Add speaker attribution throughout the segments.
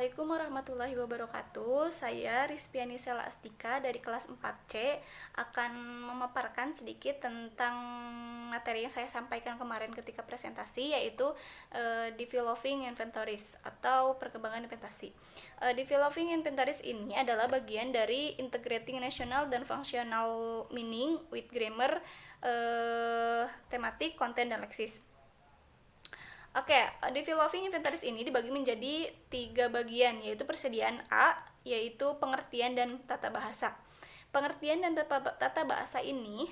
Speaker 1: Assalamualaikum warahmatullahi wabarakatuh. Saya Rizpiani Selastika dari kelas 4C akan memaparkan sedikit tentang materi yang saya sampaikan kemarin ketika presentasi, yaitu developing inventories atau perkembangan inventasi. Developing inventories ini adalah bagian dari integrating national dan functional meaning with grammar, tematik, konten, dan leksis. Oke, developing inventaris ini dibagi menjadi 3 bagian, yaitu persediaan A, yaitu pengertian dan tata bahasa. Pengertian dan tata bahasa ini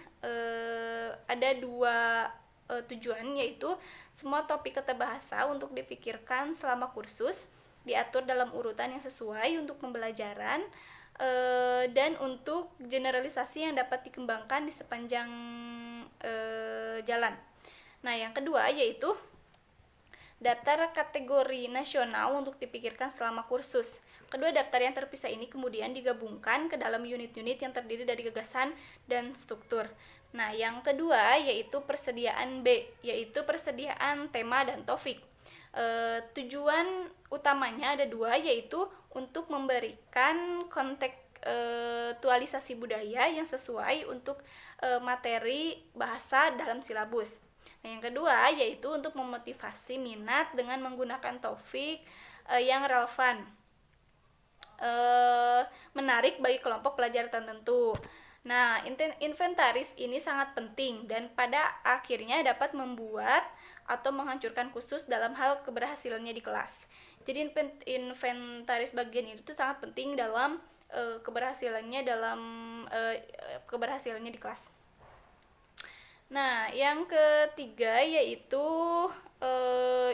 Speaker 1: ada 2 tujuan, yaitu semua topik tata bahasa untuk dipikirkan selama kursus, diatur dalam urutan yang sesuai untuk pembelajaran, dan untuk generalisasi yang dapat dikembangkan di sepanjang jalan. Nah, yang kedua yaitu daftar kategori nasional untuk dipikirkan selama kursus. Kedua daftar yang terpisah ini kemudian digabungkan ke dalam unit-unit yang terdiri dari gagasan dan struktur. Nah, yang kedua yaitu persediaan B, yaitu persediaan tema dan topik. Tujuan utamanya ada 2, yaitu untuk memberikan kontekstualisasi budaya yang sesuai untuk materi bahasa dalam silabus. Nah, yang kedua yaitu untuk memotivasi minat dengan menggunakan topik yang relevan, menarik bagi kelompok pelajar tertentu. Nah, inventaris ini sangat penting dan pada akhirnya dapat membuat atau menghancurkan kursus dalam hal keberhasilannya di kelas. Jadi inventaris bagian itu sangat penting dalam keberhasilannya di kelas. Nah, yang ketiga yaitu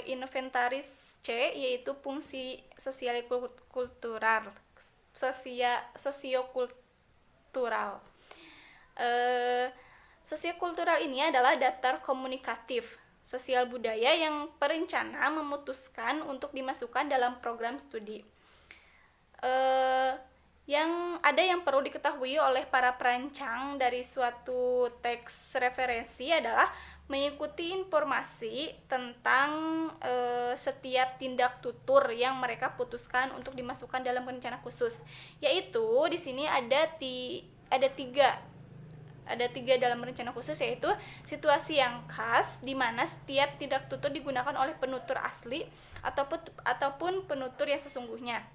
Speaker 1: inventaris C, yaitu fungsi sosiokultural. Sosiokultural ini adalah daftar komunikatif sosial budaya yang perencana memutuskan untuk dimasukkan dalam program studi. Yang perlu diketahui oleh para perancang dari suatu teks referensi adalah mengikuti informasi tentang setiap tindak tutur yang mereka putuskan untuk dimasukkan dalam rencana khusus. Yaitu di sini ada tiga dalam rencana khusus, yaitu situasi yang khas di mana setiap tindak tutur digunakan oleh penutur asli ataupun penutur yang sesungguhnya.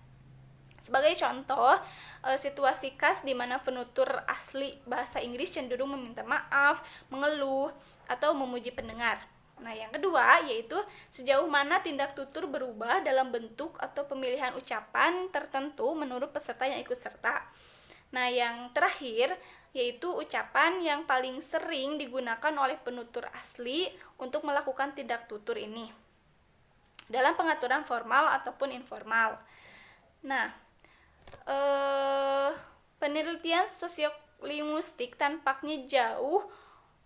Speaker 1: Sebagai contoh, situasi khas di mana penutur asli bahasa Inggris cenderung meminta maaf, mengeluh, atau memuji pendengar. Nah, yang kedua yaitu sejauh mana tindak tutur berubah dalam bentuk atau pemilihan ucapan tertentu menurut peserta yang ikut serta. Nah, yang terakhir yaitu ucapan yang paling sering digunakan oleh penutur asli untuk melakukan tindak tutur ini dalam pengaturan formal ataupun informal. Nah, penelitian sosiolinguistik tampaknya jauh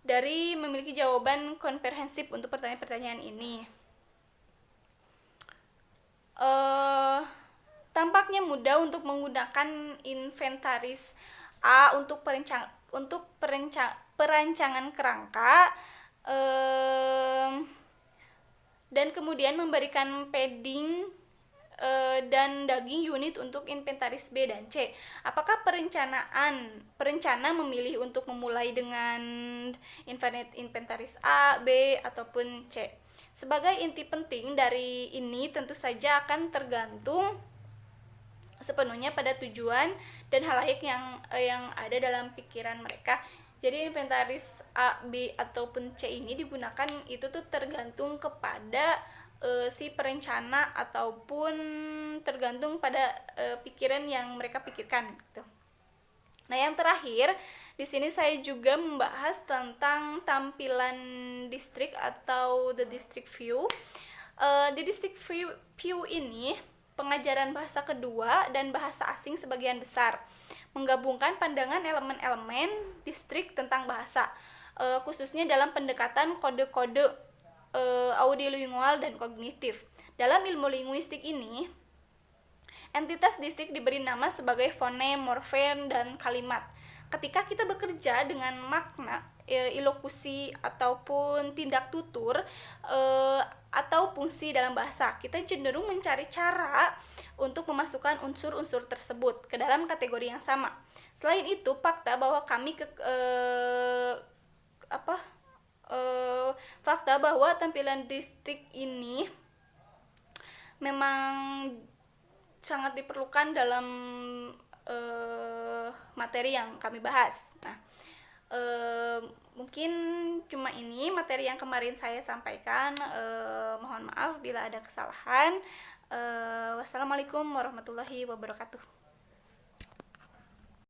Speaker 1: dari memiliki jawaban komprehensif untuk pertanyaan-pertanyaan ini. Tampaknya mudah untuk menggunakan inventaris A untuk perancangan kerangka, dan kemudian memberikan padding dan daging unit untuk inventaris B dan C. Apakah perencana memilih untuk memulai dengan inventaris A, B, ataupun C? Sebagai inti penting dari ini tentu saja akan tergantung sepenuhnya pada tujuan dan halayak yang ada dalam pikiran mereka. Jadi inventaris A, B, ataupun C ini digunakan itu tuh tergantung kepada si perencana ataupun tergantung pada pikiran yang mereka pikirkan gitu. Nah, yang terakhir di sini saya juga membahas tentang tampilan distrik atau the district view. Di district view ini pengajaran bahasa kedua dan bahasa asing sebagian besar menggabungkan pandangan elemen-elemen distrik tentang bahasa, khususnya dalam pendekatan kode-kode audiolingual dan kognitif. Dalam ilmu linguistik ini, entitas distrik diberi nama sebagai fonem, morfem, dan kalimat. Ketika kita bekerja dengan makna, ilokusi, ataupun tindak tutur, atau fungsi dalam bahasa, kita cenderung mencari cara untuk memasukkan unsur-unsur tersebut ke dalam kategori yang sama. Selain itu, fakta bahwa fakta bahwa tampilan distrik ini memang sangat diperlukan dalam materi yang kami bahas. Nah, mungkin cuma ini materi yang kemarin saya sampaikan. Mohon maaf bila ada kesalahan. Wassalamualaikum warahmatullahi wabarakatuh.